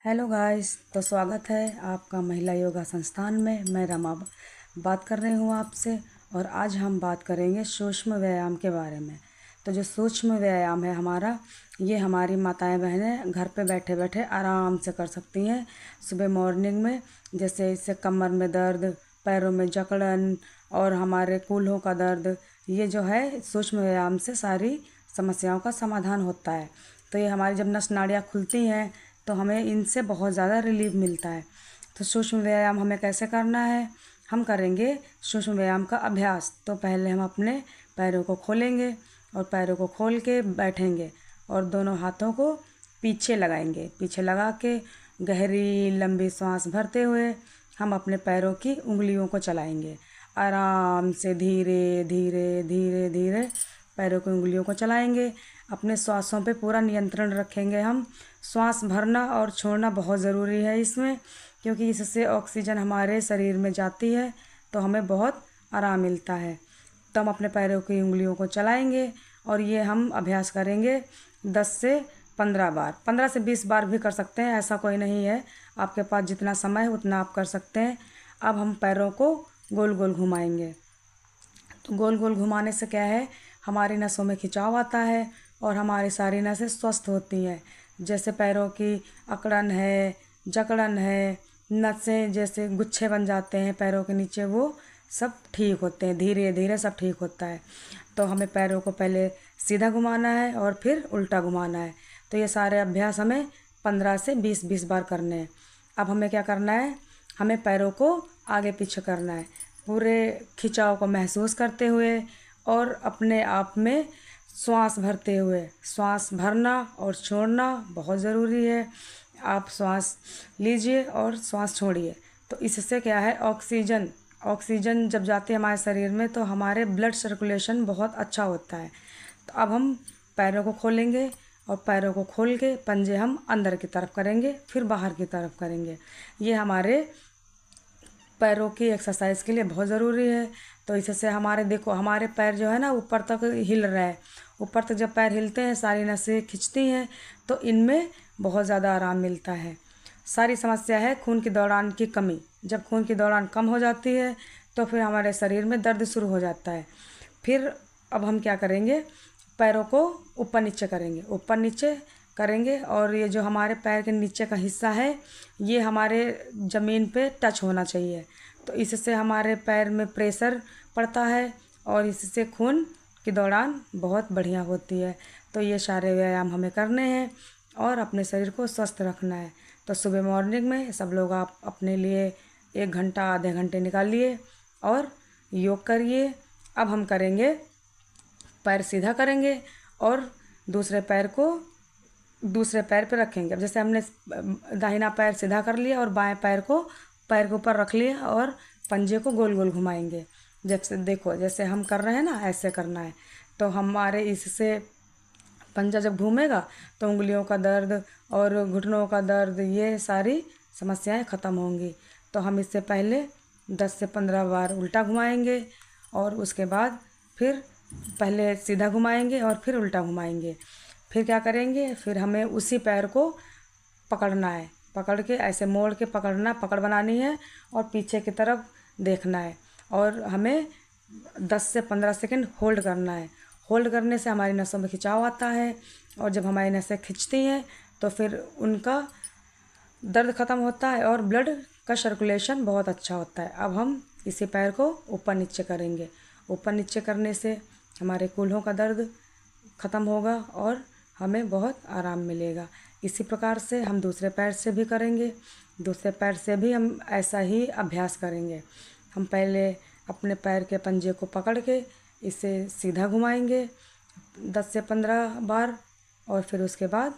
Hello guys, तो स्वागत है आपका महिला योगा संस्थान में। मैं रमा बात कर रही हूँ आपसे। और आज हम बात करेंगे सूक्ष्म व्यायाम के बारे में। तो जो सूक्ष्म व्यायाम है हमारा, ये हमारी माताएं बहनें घर पे बैठे बैठे आराम से कर सकती हैं सुबह मॉर्निंग में। जैसे इससे कमर में दर्द, पैरों में जकड़न और हमारे कूल्हों का दर्द, ये जो है सूक्ष्म व्यायाम से सारी समस्याओं का समाधान होता है। तो ये हमारी जब नस नाड़ियाँ खुलती हैं तो हमें इनसे बहुत ज़्यादा रिलीफ मिलता है। तो सूक्ष्म व्यायाम हमें कैसे करना है, हम करेंगे सूक्ष्म व्यायाम का अभ्यास। तो पहले हम अपने पैरों को खोलेंगे और पैरों को खोल के बैठेंगे और दोनों हाथों को पीछे लगाएंगे। पीछे लगा के गहरी लंबी सांस भरते हुए हम अपने पैरों की उंगलियों को चलाएंगे। आराम से धीरे धीरे धीरे धीरे पैरों की उंगलियों को चलाएंगे। अपने श्वासों पे पूरा नियंत्रण रखेंगे हम। श्वास भरना और छोड़ना बहुत ज़रूरी है इसमें, क्योंकि इससे ऑक्सीजन हमारे शरीर में जाती है तो हमें बहुत आराम मिलता है। तो हम अपने पैरों की उंगलियों को चलाएंगे और ये हम अभ्यास करेंगे 10 से 15 बार। 15 से 20 बार भी कर सकते हैं, ऐसा कोई नहीं है। आपके पास जितना समय है उतना आप कर सकते हैं। अब हम पैरों को गोल गोल घुमाएंगे। तो गोल गोल घुमाने से क्या है, हमारी नसों में खिंचाव आता है और हमारी सारी नसें स्वस्थ होती हैं। जैसे पैरों की अकड़न है, जकड़न है, नसें जैसे गुच्छे बन जाते हैं पैरों के नीचे, वो सब ठीक होते हैं। धीरे धीरे सब ठीक होता है। तो हमें पैरों को पहले सीधा घुमाना है और फिर उल्टा घुमाना है। तो ये सारे अभ्यास हमें 15 से 20 बार करने हैं। अब हमें क्या करना है, हमें पैरों को आगे पीछे करना है, पूरे खिंचाव को महसूस करते हुए और अपने आप में श्वास भरते हुए। श्वास भरना और छोड़ना बहुत ज़रूरी है। आप श्वास लीजिए और श्वास छोड़िए। तो इससे क्या है, ऑक्सीजन जब जाती है हमारे शरीर में तो हमारे ब्लड सर्कुलेशन बहुत अच्छा होता है। तो अब हम पैरों को खोलेंगे और पैरों को खोल के पंजे हम अंदर की तरफ करेंगे, फिर बाहर की तरफ करेंगे। ये हमारे पैरों की एक्सरसाइज के लिए बहुत ज़रूरी है। तो इससे हमारे देखो, हमारे पैर जो है ना ऊपर तक हिल रहा है। ऊपर तक जब पैर हिलते हैं, सारी नसें खिंचती हैं, तो इनमें बहुत ज़्यादा आराम मिलता है। सारी समस्या है खून की दौड़ान की कमी। जब खून की दौड़ान कम हो जाती है तो फिर हमारे शरीर में दर्द शुरू हो जाता है। फिर अब हम क्या करेंगे, पैरों को ऊपर नीचे करेंगे, ऊपर नीचे करेंगे। और ये जो हमारे पैर के नीचे का हिस्सा है, ये हमारे ज़मीन पे टच होना चाहिए। तो इससे हमारे पैर में प्रेशर पड़ता है और इससे खून की दौड़ान बहुत बढ़िया होती है। तो ये सारे व्यायाम हमें करने हैं और अपने शरीर को स्वस्थ रखना है। तो सुबह मॉर्निंग में सब लोग आप अपने लिए 1 घंटा आधे घंटे निकालिए और योग करिए। अब हम करेंगे, पैर सीधा करेंगे और दूसरे पैर को दूसरे पैर पे रखेंगे। अब जैसे हमने दाहिना पैर सीधा कर लिया और बाएं पैर को पैर के ऊपर रख लिया और पंजे को गोल गोल घुमाएंगे। जैसे देखो, जैसे हम कर रहे हैं ना, ऐसे करना है। तो हमारे इससे पंजा जब घूमेगा तो उंगलियों का दर्द और घुटनों का दर्द, ये सारी समस्याएं ख़त्म होंगी। तो हम इससे पहले 10 से 15 बार उल्टा घुमाएंगे और उसके बाद फिर पहले सीधा घुमाएंगे और फिर उल्टा घुमाएंगे। फिर क्या करेंगे, फिर हमें उसी पैर को पकड़ना है, पकड़ के ऐसे मोड़ के पकड़ना, पकड़ बनानी है और पीछे की तरफ देखना है। और हमें 10 से 15 सेकंड होल्ड करना है। होल्ड करने से हमारी नसों में खिंचाव आता है और जब हमारी नसें खिंचती हैं तो फिर उनका दर्द ख़त्म होता है और ब्लड का सर्कुलेशन बहुत अच्छा होता है। अब हम इसी पैर को ऊपर नीचे करेंगे। ऊपर नीचे करने से हमारे कूल्हों का दर्द ख़त्म होगा और हमें बहुत आराम मिलेगा। इसी प्रकार से हम दूसरे पैर से भी करेंगे। दूसरे पैर से भी हम ऐसा ही अभ्यास करेंगे। हम पहले अपने पैर के पंजे को पकड़ के इसे सीधा घुमाएंगे 10 से 15 बार और फिर उसके बाद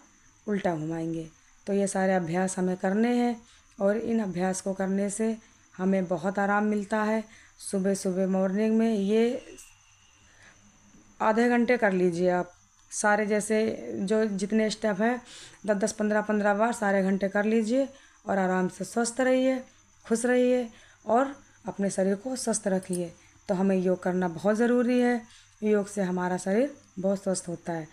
उल्टा घुमाएंगे। तो ये सारे अभ्यास हमें करने हैं और इन अभ्यास को करने से हमें बहुत आराम मिलता है। सुबह सुबह मॉर्निंग में ये आधे घंटे कर लीजिए आप सारे, जैसे जो जितने स्टेप हैं 10-10 15-15 बार सारे घंटे कर लीजिए और आराम से स्वस्थ रहिए, खुश रहिए और अपने शरीर को स्वस्थ रखिए। तो हमें योग करना बहुत ज़रूरी है। योग से हमारा शरीर बहुत स्वस्थ होता है।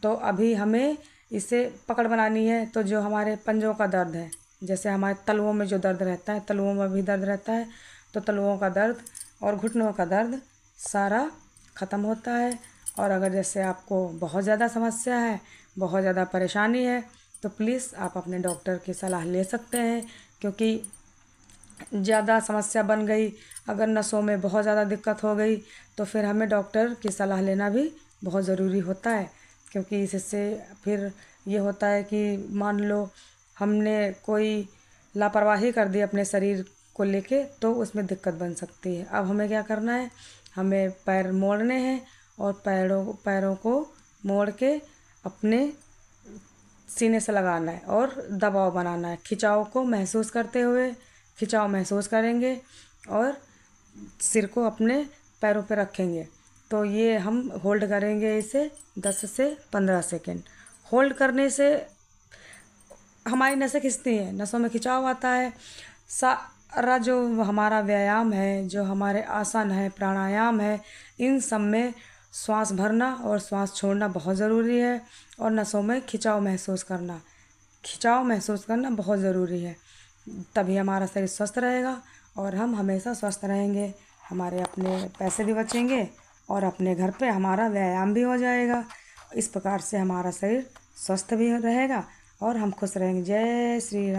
तो अभी हमें इसे पकड़ बनानी है। तो जो हमारे पंजों का दर्द है, जैसे हमारे तलवों में जो दर्द रहता है, तलवों में भी दर्द रहता है, तो तलवों का दर्द और घुटनों का दर्द सारा ख़त्म होता है। और अगर जैसे आपको बहुत ज़्यादा समस्या है, बहुत ज़्यादा परेशानी है, तो प्लीज़ आप अपने डॉक्टर की सलाह ले सकते हैं, क्योंकि ज़्यादा समस्या बन गई, अगर नसों में बहुत ज़्यादा दिक्कत हो गई, तो फिर हमें डॉक्टर की सलाह लेना भी बहुत ज़रूरी होता है। क्योंकि इससे फिर ये होता है कि मान लो हमने कोई लापरवाही कर दी अपने शरीर को लेके, तो उसमें दिक्कत बन सकती है। अब हमें क्या करना है, हमें पैर मोड़ने हैं और पैरों को मोड़ के अपने सीने से लगाना है और दबाव बनाना है। खिंचाव को महसूस करते हुए खिंचाव महसूस करेंगे और सिर को अपने पैरों पे रखेंगे। तो ये हम होल्ड करेंगे इसे 10 से 15 सेकेंड। होल्ड करने से हमारी नसें खिंचती हैं, नसों में खिंचाव आता है। सारा जो हमारा व्यायाम है, जो हमारे आसन है, प्राणायाम है, इन सब में श्वास भरना और श्वास छोड़ना बहुत ज़रूरी है। और नसों में खिंचाव महसूस करना बहुत ज़रूरी है। तभी हमारा शरीर स्वस्थ रहेगा और हम हमेशा स्वस्थ रहेंगे। हमारे अपने पैसे भी बचेंगे और अपने घर पे हमारा व्यायाम भी हो जाएगा। इस प्रकार से हमारा शरीर स्वस्थ भी रहेगा और हम खुश रहेंगे। जय श्री राम।